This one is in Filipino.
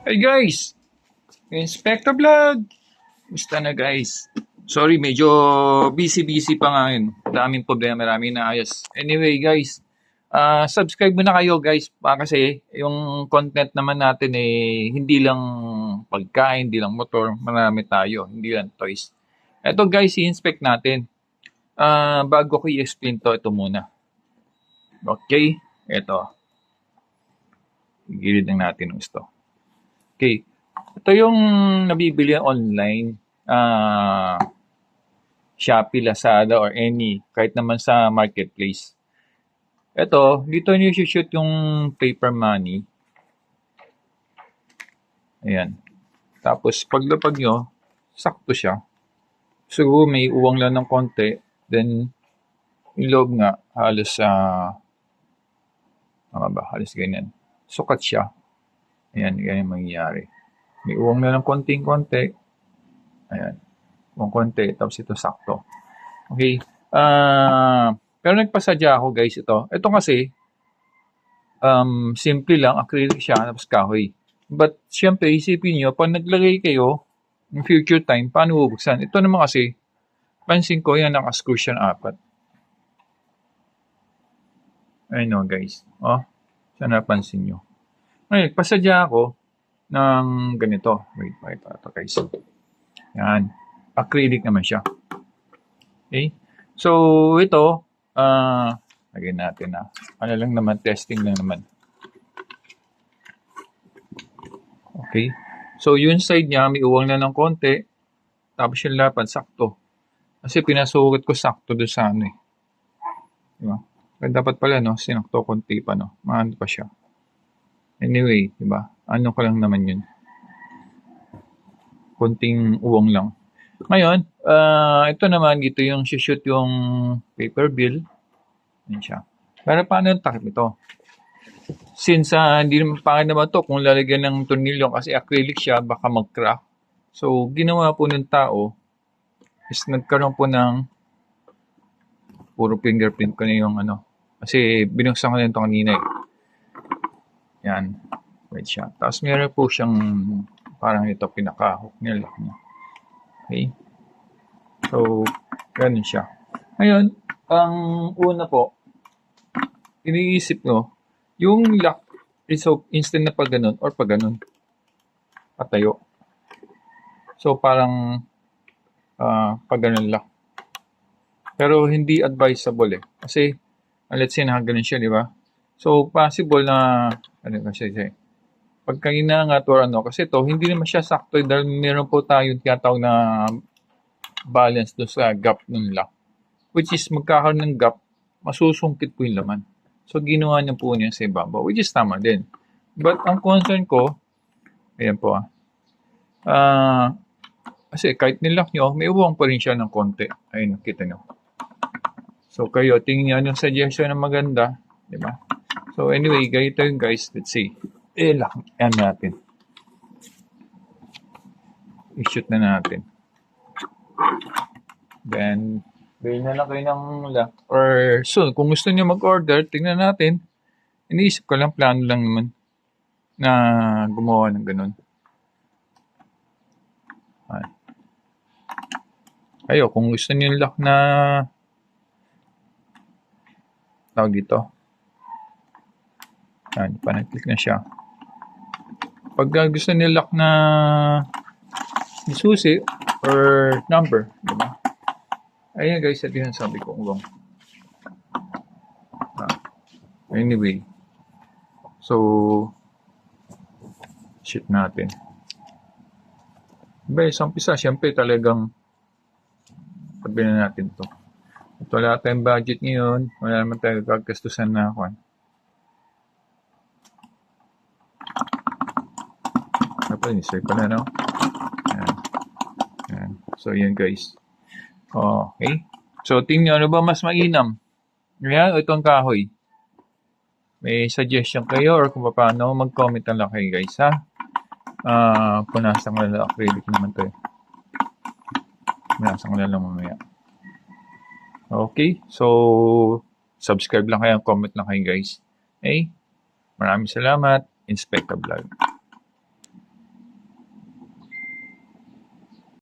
Hey guys! Inspector Vlog! Gusto na guys? Sorry, medyo busy-busy pa nga yun. Daming problema, maraming naayos. Anyway guys, subscribe muna kayo guys. Kasi yung content naman natin hindi lang pagkain, hindi lang motor. Marami tayo, hindi lang toys. Ito guys, i-inspect natin. Bago ko i-explain to, ito muna. Okay? Ito. Igilid lang natin gusto. Okay. Ito yung nabibili online, Shopee, Lazada, or any, kahit naman sa marketplace. Ito, dito nyo shoot yung paper money. Ayan. Tapos, paglapag nyo, sakto siya. Siguro may uwang lang ng konti. Then, yung loob nga, halos, halos ganyan. Sukat siya. Ayan, ganyan mangyayari. May uwang na ng konting-konti. Ayan. Kung konti, tapos ito sakto. Okay. Pero nagpasadya ako guys ito. Ito kasi, simple lang, acrylic siya, tapos kahoy. But, syempre, isipin nyo, pag naglagay kayo, in future time, paano bubuksan? Ito naman kasi, pansin ko, yan, nakascrew siya ng 4. Ayun o, guys. Oh, sana napansin nyo. Ngayon, nagpasadya ako ng ganito. Wait, ito guys. Yan. Acrylic naman siya. Okay? So, ito, lagyan natin na. Ano lang naman, testing lang naman. Okay? So, yung side niya, may uwang na ng konti. Tapos yung lapad, sakto. Kasi pinasukat ko sakto doon sa ano eh. Diba? Pero dapat pala, no, sinakto konti pa, no. Maano pa siya. Anyway, diba? Ano ka lang naman yun. Konting uwang lang. Ngayon, ito naman, dito yung shoot yung paper bill. Yan siya. Pero paano yung takip ito? Since hindi naman pangit naman to kung lalagyan ng tornilyo kasi acrylic siya, baka mag-crack. So, ginawa po ng tao is nagkaroon po ng puro fingerprint ko na yung ano. Kasi binuksan ko na ito kanina eh. Yan. Wait siya. Tapos meron po siyang parang ito pinaka-hook niya. Okay. So, ganun siya. Ngayon, ang una po, iniisip ko, yung lock is instant na pag ganun or pag ganun. Patayo. So, parang pag ganun lock. Pero hindi advisable eh. Kasi, let's say na ganun siya, di ba? So, possible na, ano kasi siya, pagka inangat or ano, kasi to hindi naman siya sakto dahil meron po tayong tinatawag na balance doon sa gap ng lock. Which is magkakaroon ng gap, masusungkit po yung laman. So, ginawa niya po niya sa ibabaw, which is tama din. But, ang concern ko, ayan po kasi kahit nilock nyo, may uwang pa rin siya ng konti. Ayun, kita nyo. So, kayo, tingnan nyo yung suggestion na maganda. Diba? So, anyway, ganito yung guys. Let's see. Lock. Ayan natin. I-shoot na natin. Then, bilhin na lang kayo ng lock. Or, so, kung gusto niyo mag-order, tingnan natin. Iniisip ko lang, plano lang naman na gumawa ng ganun. Ayo, kung gusto niyo yung lock na tawag dito. Yan, panag-click na siya. Pag gusto niyo lock na susi or number, diba? Ayan guys, ito yung sabi ko. Anyway, so, shoot natin. Diba, isang pisa, syempre talagang sabi na natin to. At wala tayong budget ngayon, wala naman tayo gagastusan na ako. Nisay pa na, no? Ayan. So, yan guys. Okay. So, tingnan ano ba mas mainam? Ayan, itong kahoy. May suggestion kayo or kung paano, mag-comment lang kayo guys, ha? Punasan ko na acrylic naman to eh. Punasan ko na lang mamaya. Okay. So, subscribe lang kayo, comment lang kayo guys. Okay? Maraming salamat. Inspector Vlog.